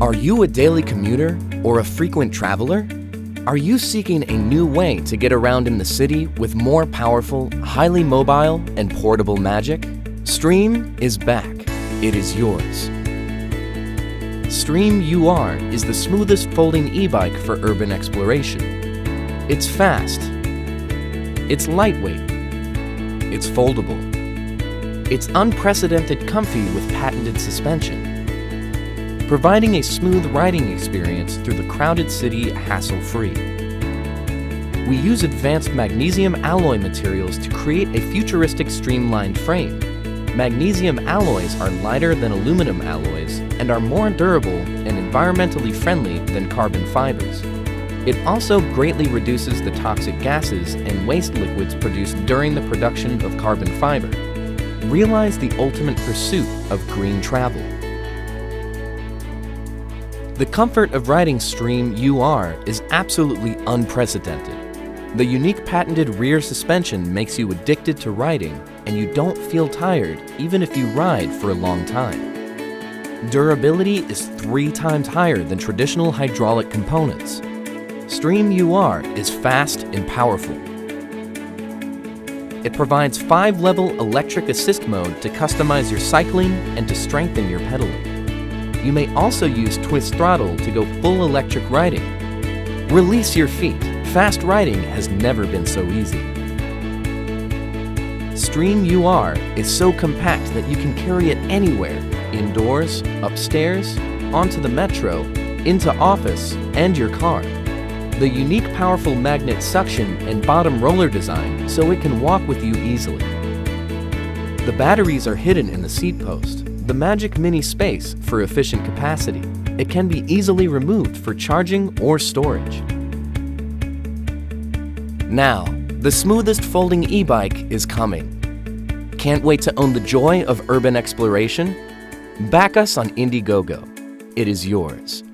Are you a daily commuter or a frequent traveler? Are you seeking a new way to get around in the city with more powerful, highly mobile, and portable magic? SDREAM is back. It is yours. SDREAM Ur is the smoothest folding e-bike for urban exploration. It's fast. It's lightweight. It's foldable. It's unprecedented comfy with patented suspension, providing a smooth riding experience through the crowded city hassle-free. We use advanced magnesium alloy materials to create a futuristic streamlined frame. Magnesium alloys are lighter than aluminum alloys and are more durable and environmentally friendly than carbon fibers. It also greatly reduces the toxic gases and waste liquids produced during the production of carbon fiber. Realize the ultimate pursuit of green travel. The comfort of riding SDREAM Ur is absolutely unprecedented. The unique patented rear suspension makes you addicted to riding, and you don't feel tired even if you ride for a long time. Durability is 3 times higher than traditional hydraulic components. SDREAM Ur is fast and powerful. It provides 5-level electric assist mode to customize your cycling and to strengthen your pedaling. You may also use twist throttle to go full electric riding. Release your feet. Fast riding has never been so easy. SDREAM Ur is so compact that you can carry it anywhere, indoors, upstairs, onto the metro, into office, and your car. The unique powerful magnet suction and bottom roller design so it can walk with you easily. The batteries are hidden in the seat post. The magic mini space for efficient capacity. It can be easily removed for charging or storage. Now, the smoothest folding e-bike is coming. Can't wait to own the joy of urban exploration? Back us on Indiegogo. It is yours.